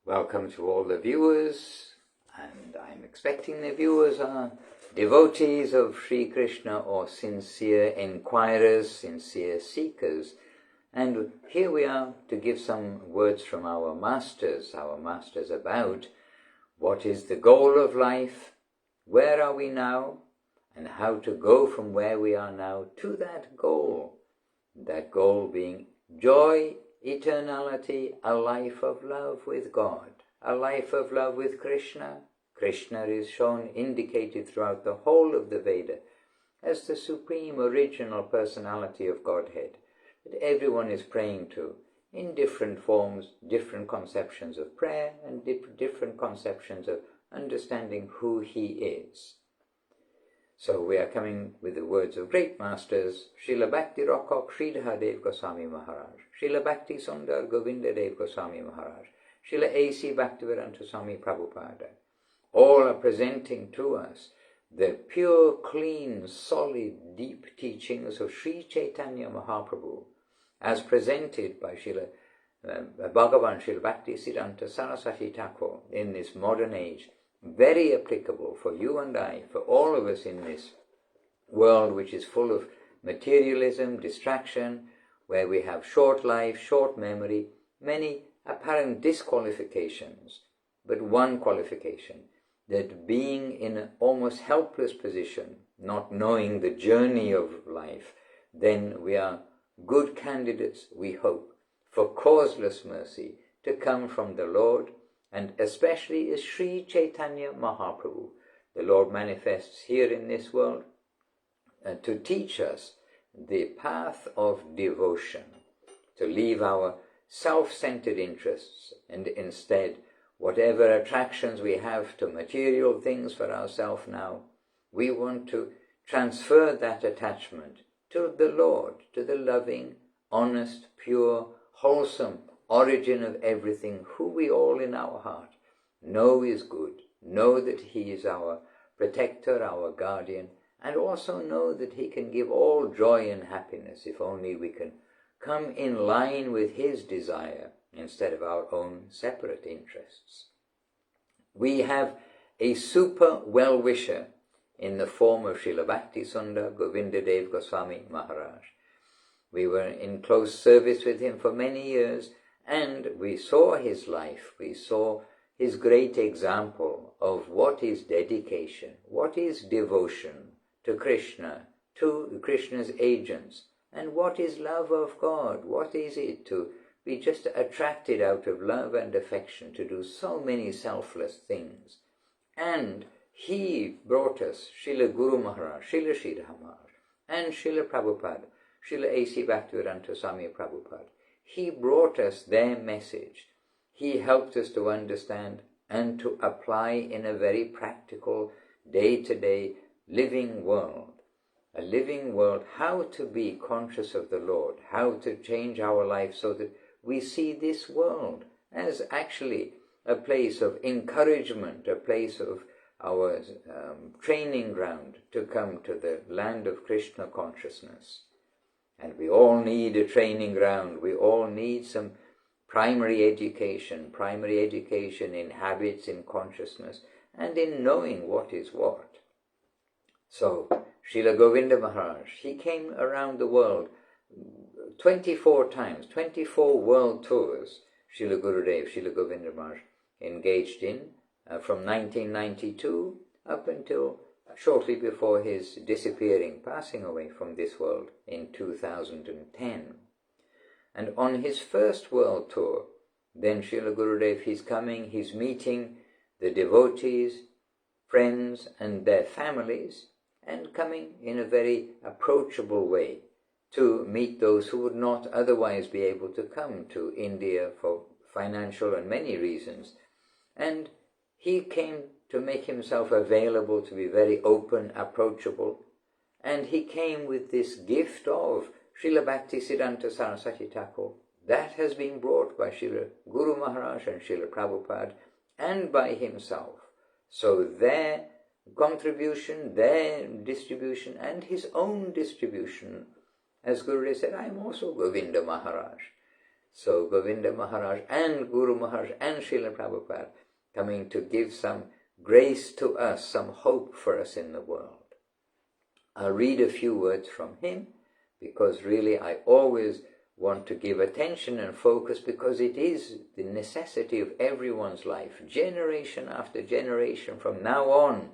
Welcome to all the viewers, and I'm expecting the viewers are devotees of Sri Krishna or sincere inquirers, sincere seekers. And here we are to give some words from our masters about what is the goal of life, where are we now, and how to go from where we are now to that goal being joy, eternality, a life of love with God, a life of love with Krishna. Krishna is indicated throughout the whole of the Veda as the supreme original personality of Godhead, that everyone is praying to in different forms, different conceptions of prayer and different conceptions of understanding who he is. So we are coming with the words of great masters, Srila Bhakti Rakkhak Sridhar Dev Goswami Maharaj, Srila Bhakti Sundar Govinda Dev Goswami Maharaj, Srila A.C. Bhaktivedanta Swami Prabhupada. All are presenting to us the pure, clean, solid, deep teachings of Sri Chaitanya Mahaprabhu, as presented by Srila Bhagavan Srila Bhakti Siddhanta Saraswati Thakur in this modern age. Very applicable for you and I, for all of us in this world which is full of materialism, distraction, where we have short life, short memory, many apparent disqualifications, but one qualification, that being in an almost helpless position, not knowing the journey of life, then we are good candidates, we hope, for causeless mercy to come from the Lord, and especially is Sri Chaitanya Mahaprabhu. The Lord manifests here in this world to teach us the path of devotion, to leave our self-centered interests and instead whatever attractions we have to material things for ourselves now, we want to transfer that attachment to the Lord, to the loving, honest, pure, wholesome origin of everything, who we all in our heart know is good, know that he is our protector, our guardian, and also know that he can give all joy and happiness if only we can come in line with his desire instead of our own separate interests. We have a super well-wisher in the form of Srila Bhakti Sundar Govinda Dev Goswami Maharaj. We were in close service with him for many years, and we saw his life, we saw his great example of what is dedication, what is devotion to Krishna, to Krishna's agents, and what is love of God, what is it to be just attracted out of love and affection to do so many selfless things. And he brought us Srila Guru Maharaj, Srila Sridhar Maharaj, and Srila Prabhupada, Srila A.C. Bhaktivedanta Swami Prabhupada. He brought us their message. He helped us to understand and to apply in a very practical, day-to-day living world. A living world, how to be conscious of the Lord, how to change our life so that we see this world as actually a place of encouragement, a place of our training ground to come to the land of Krishna consciousness. And we all need a training ground. We all need some primary education in habits, in consciousness, and in knowing what is what. So, Srila Govinda Maharaj, he came around the world 24 times, 24 world tours, Srila Gurudev, Srila Govinda Maharaj engaged in from 1992 up until shortly before his disappearing, passing away from this world in 2010. And on his first world tour, then Srila Gurudev, he's meeting the devotees, friends and their families, and coming in a very approachable way to meet those who would not otherwise be able to come to India for financial and many reasons. And he came to make himself available, to be very open, approachable, and he came with this gift of Srila Bhakti Siddhanta Saraswati Thakur. That has been brought by Srila Guru Maharaj and Srila Prabhupada and by himself. So their contribution, their distribution, and his own distribution, as Gurudev said, I am also Govinda Maharaj. So Govinda Maharaj and Guru Maharaj and Srila Prabhupada coming to give some grace to us, some hope for us in the world. I'll read a few words from him, because really I always want to give attention and focus, because it is the necessity of everyone's life. Generation after generation from now on,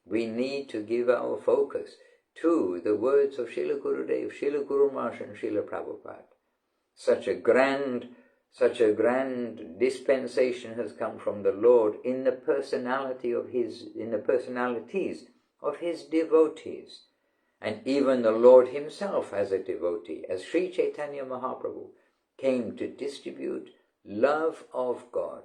we need to give our focus to the words of Srila Gurudev, Srila Guru Maharaj and Srila Prabhupada. Such a grand dispensation has come from the Lord in the personalities of his devotees. And even the Lord himself as a devotee, as Sri Chaitanya Mahaprabhu came to distribute love of God,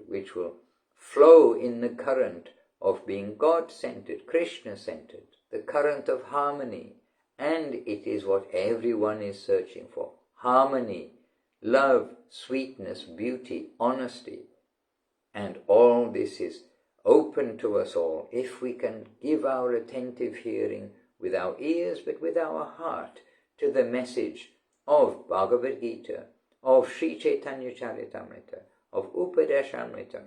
which will flow in the current of being God-centered, Krishna-centered, the current of harmony. And it is what everyone is searching for. Harmony, love, sweetness, beauty, honesty. And all this is open to us all if we can give our attentive hearing with our ears but with our heart to the message of Bhagavad Gita, of Sri Chaitanya Charitamrita, of Upadeshamrita,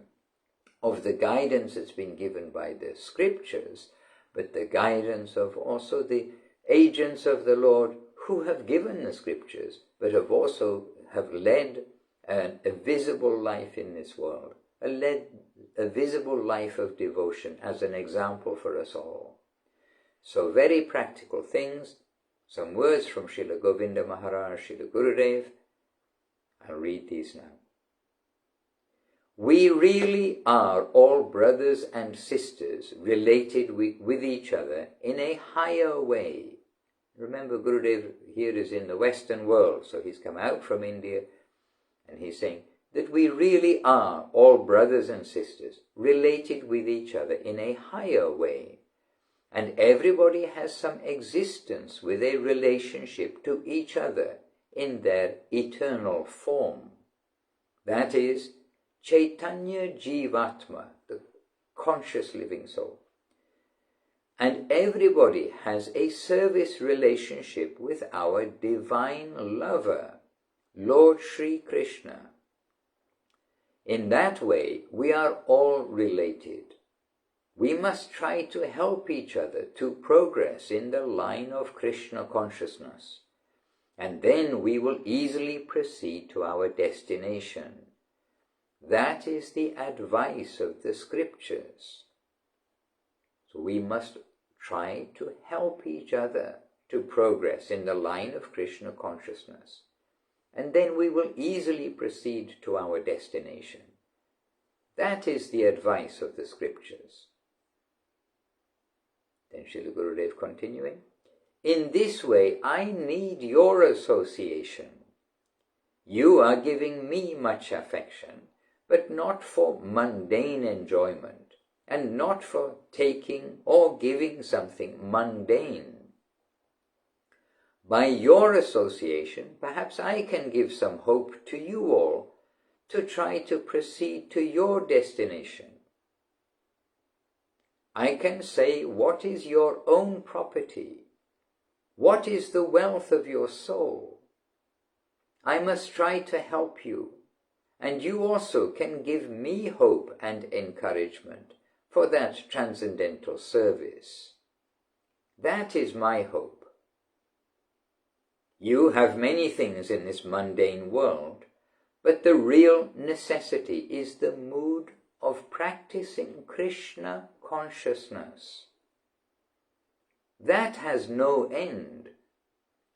of the guidance that's been given by the scriptures, but the guidance of also the agents of the Lord who have given the scriptures but have also led a visible life in this world, a visible life of devotion as an example for us all. So very practical things, some words from Srila Govinda Maharaj, Srila Gurudev. I'll read these now. We really are all brothers and sisters related with each other in a higher way. Remember, Gurudev here is in the Western world, so he's come out from India and he's saying that we really are all brothers and sisters related with each other in a higher way. And everybody has some existence with a relationship to each other in their eternal form. That is, Chaitanya Jivatma, the conscious living soul. And everybody has a service relationship with our divine lover, Lord Sri Krishna. In that way, we are all related. We must try to help each other to progress in the line of Krishna consciousness, and then we will easily proceed to our destination. That is the advice of the scriptures. So we must try to help each other to progress in the line of Krishna consciousness, and then we will easily proceed to our destination. That is the advice of the scriptures. Then Srila Gurudev continuing, in this way I need your association. You are giving me much affection, but not for mundane enjoyment, and not for taking or giving something mundane. By your association, perhaps I can give some hope to you all to try to proceed to your destination. I can say what is your own property, what is the wealth of your soul. I must try to help you, and you also can give me hope and encouragement for that transcendental service. That is my hope. You have many things in this mundane world, but the real necessity is the mood of practicing Krishna consciousness. That has no end,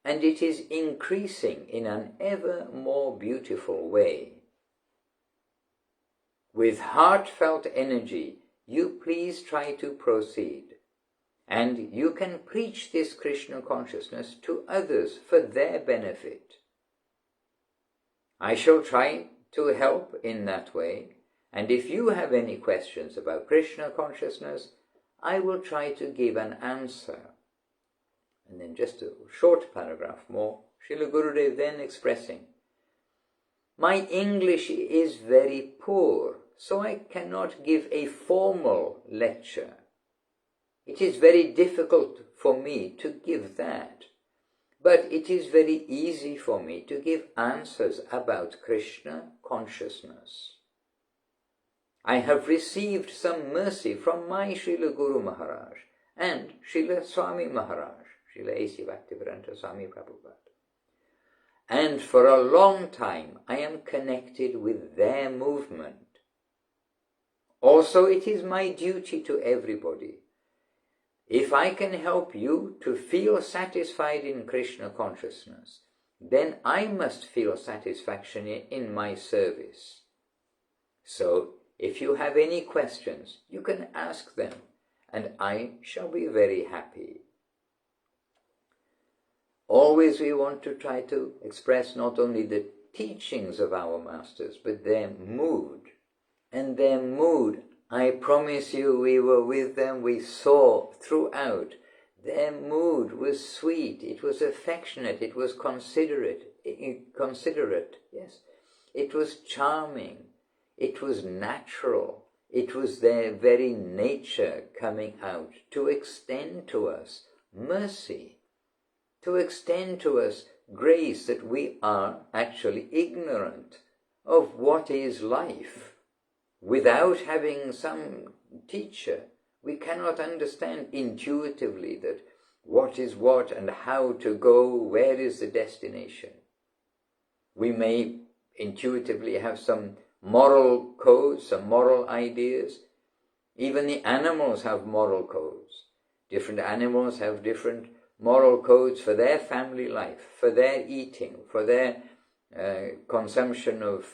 and it is increasing in an ever more beautiful way. With heartfelt energy, you please try to proceed, and you can preach this Krishna consciousness to others for their benefit. I shall try to help in that way, and if you have any questions about Krishna consciousness, I will try to give an answer. And then just a short paragraph more, Srila Gurudev then expressing, my English is very poor, so I cannot give a formal lecture. It is very difficult for me to give that. But it is very easy for me to give answers about Krishna consciousness. I have received some mercy from my Srila Guru Maharaj and Srila Swami Maharaj, Srila A.C. Bhaktivedanta Swami Prabhupada. And for a long time I am connected with their movement. Also, it is my duty to everybody. If I can help you to feel satisfied in Krishna consciousness, then I must feel satisfaction in my service. So, if you have any questions, you can ask them, and I shall be very happy. Always we want to try to express not only the teachings of our masters, but their mood. And their mood, I promise you, we were with them, we saw throughout. Their mood was sweet, it was affectionate, it was considerate, yes. It was charming, it was natural, it was their very nature coming out to extend to us mercy, to extend to us grace, that we are actually ignorant of what is life. Without having some teacher, we cannot understand intuitively that what is what and how to go, where is the destination. We may intuitively have some moral codes, some moral ideas. Even the animals have moral codes. Different animals have different moral codes for their family life, for their eating, for their consumption of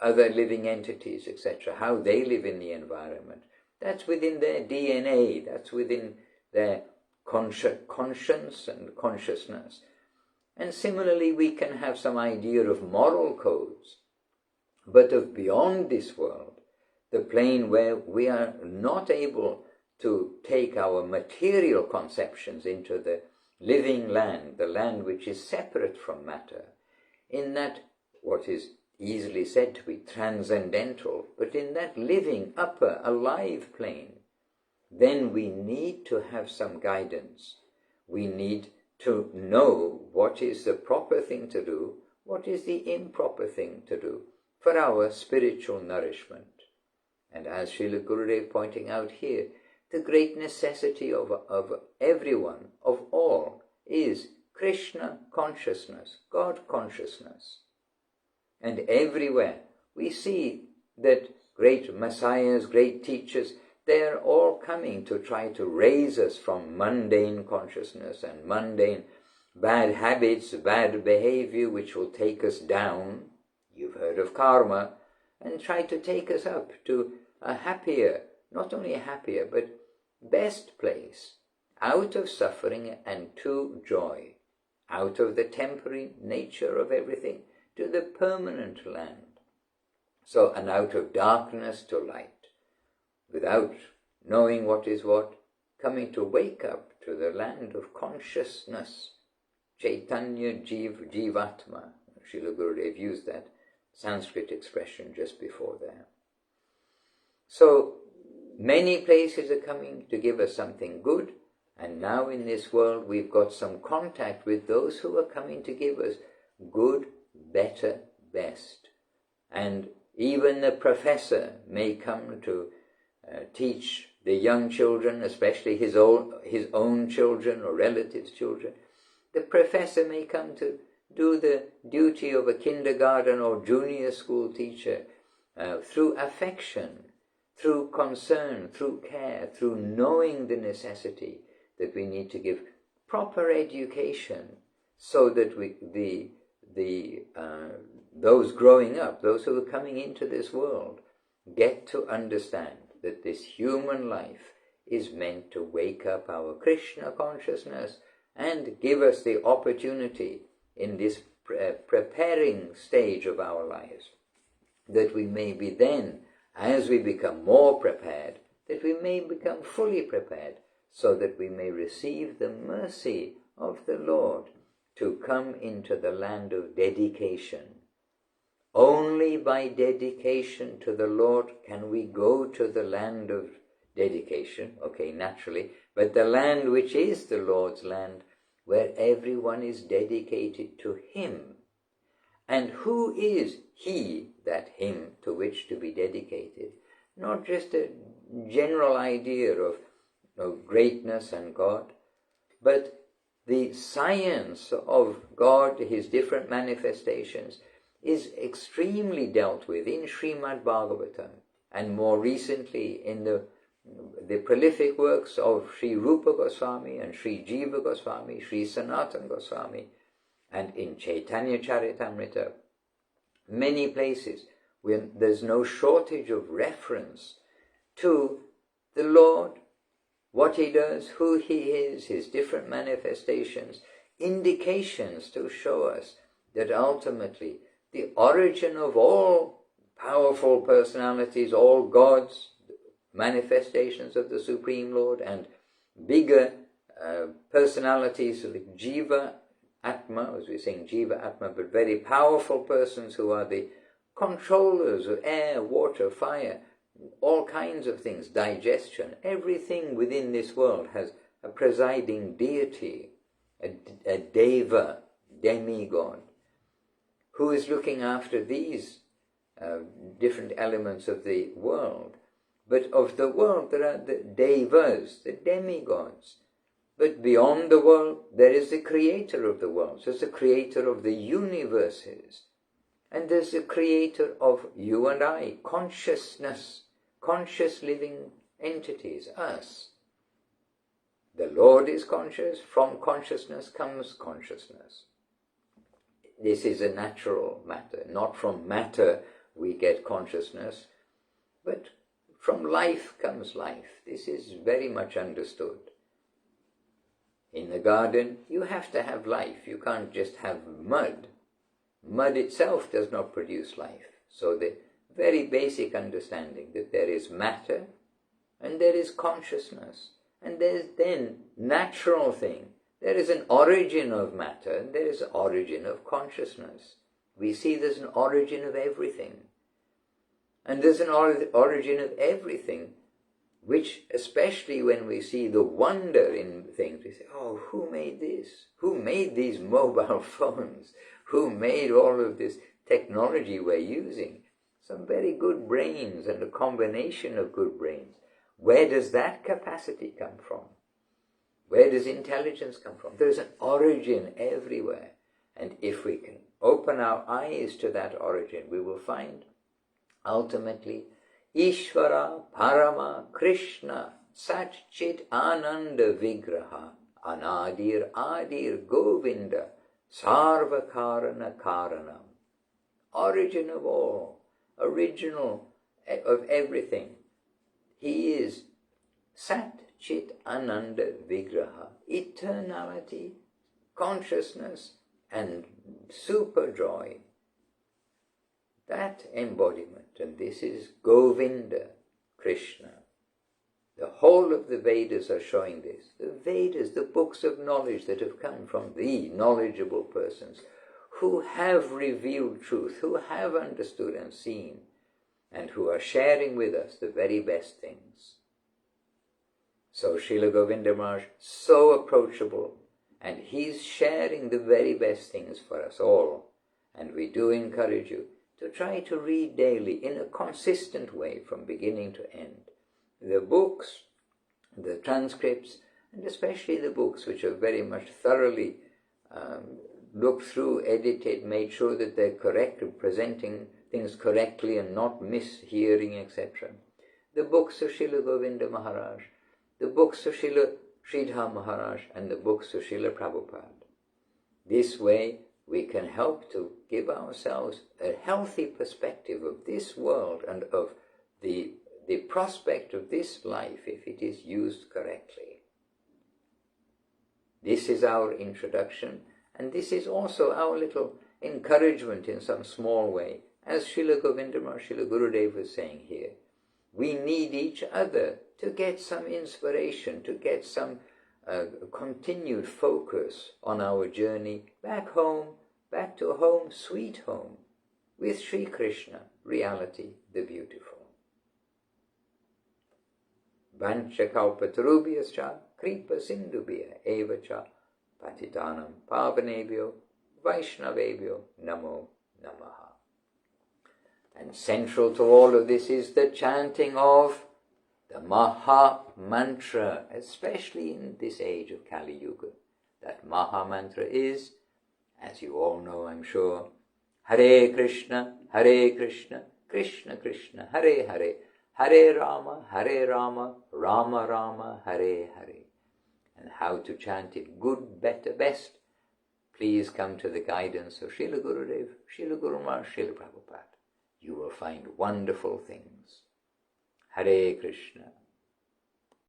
other living entities, etc., how they live in the environment. That's within their DNA, that's within their conscience and consciousness. And similarly, we can have some idea of moral codes, but of beyond this world, the plane where we are not able to take our material conceptions into the living land, the land which is separate from matter, in that what is easily said to be transcendental, but in that living, upper, alive plane, then we need to have some guidance. We need to know what is the proper thing to do, what is the improper thing to do for our spiritual nourishment. And as Srila Gurudev pointing out here, the great necessity of everyone, of all, is Krishna consciousness, God consciousness. And everywhere we see that great messiahs, great teachers, they are all coming to try to raise us from mundane consciousness and mundane bad habits, bad behavior which will take us down. You've heard of karma, and try to take us up to a happier, not only a happier, but best place, out of suffering and to joy, out of the temporary nature of everything to the permanent land. So, and out of darkness to light, without knowing what is what, coming to wake up to the land of consciousness, Chaitanya Jivatma. Srila Gurudev used that Sanskrit expression just before there. So, many places are coming to give us something good, and now in this world we've got some contact with those who are coming to give us good, better, best. And even the professor may come to teach the young children, especially his own children or relatives' children. The professor may come to do the duty of a kindergarten or junior school teacher through affection, through concern, through care, through knowing the necessity that we need to give proper education, so that those growing up, those who are coming into this world, get to understand that this human life is meant to wake up our Krishna consciousness and give us the opportunity in this preparing stage of our lives, that we may be then, as we become more prepared, that we may become fully prepared, so that we may receive the mercy of the Lord to come into the land of dedication. Only by dedication to the Lord can we go to the land of dedication, okay, naturally, but the land which is the Lord's land, where everyone is dedicated to him. And who is he, that him, to which to be dedicated? Not just a general idea of greatness and God, but the science of God, his different manifestations, is extremely dealt with in Srimad Bhagavatam, and more recently in the prolific works of Sri Rupa Goswami and Sri Jiva Goswami, Sri Sanatana Goswami, and in Chaitanya Charitamrita. Many places where there's no shortage of reference to the Lord, what he does, who he is, his different manifestations, indications to show us that ultimately the origin of all powerful personalities, all gods, manifestations of the Supreme Lord, and bigger personalities like Jiva, Atma, as we're saying Jiva, Atma, but very powerful persons who are the controllers of air, water, fire, all kinds of things, digestion. Everything within this world has a presiding deity, a deva, demigod, who is looking after these different elements of the world. But of the world there are the devas, the demigods. But beyond the world there is the creator of the world. There's the creator of the universes. And there's the creator of you and I, consciousness, conscious living entities, us. The Lord is conscious, from consciousness comes consciousness. This is a natural matter. Not from matter we get consciousness, but from life comes life. This is very much understood. In the garden, you have to have life. You can't just have mud. Mud itself does not produce life. So the very basic understanding that there is matter and there is consciousness, and there is then natural thing. There is an origin of matter and there is an origin of consciousness. We see there's an origin of everything. And there's an origin of everything, which especially when we see the wonder in things, we say, oh, who made this? Who made these mobile phones? Who made all of this technology we're using? Some very good brains and a combination of good brains. Where does that capacity come from? Where does intelligence come from? There's an origin everywhere. And if we can open our eyes to that origin, we will find ultimately Ishvara Parama Krishna Sat Chit Ananda Vigraha Anadir Adir Govinda Sarvakarana Karanam. Origin of all, original of everything. He is Sat Chit Ananda Vigraha, eternality, consciousness, and super joy. That embodiment, and this is Govinda, Krishna. The whole of the Vedas are showing this. The Vedas, the books of knowledge that have come from the knowledgeable persons who have revealed truth, who have understood and seen, and who are sharing with us the very best things. So Srila Govinda Maharaj, so approachable, and he's sharing the very best things for us all. And we do encourage you to try to read daily in a consistent way from beginning to end. The books, the transcripts, and especially the books which are very much thoroughly looked through, edited, made sure that they're correct, presenting things correctly and not mishearing, etc. The books of Srila Govinda Maharaj, the books of Srila Sridhar Maharaj, and the books of Srila Prabhupada. This way we can help to give ourselves a healthy perspective of this world and of the prospect of this life if it is used correctly. This is our introduction, and this is also our little encouragement in some small way. As Srila Govinda Maharaj, Srila Gurudev was saying here, we need each other to get some inspiration, to get some continued focus on our journey back home, back to home, sweet home, with Sri Krishna, reality, the beautiful. Vancha kalpatarubhyascha kripa sindubhya evacha Patitanam Pavanebhyo Vaishnavebhyo Namo Namaha. And central to all of this is the chanting of the Maha Mantra, especially in this age of Kali Yuga. That Maha Mantra is, as you all know, I'm sure, Hare Krishna, Krishna Krishna, Hare Hare, Hare Rama, Rama Rama, Hare Hare. And how to chant it good, better, best, please come to the guidance of Srila Gurudev, Srila Guru Maharaj, Srila Prabhupada. You will find wonderful things. Hare Krishna.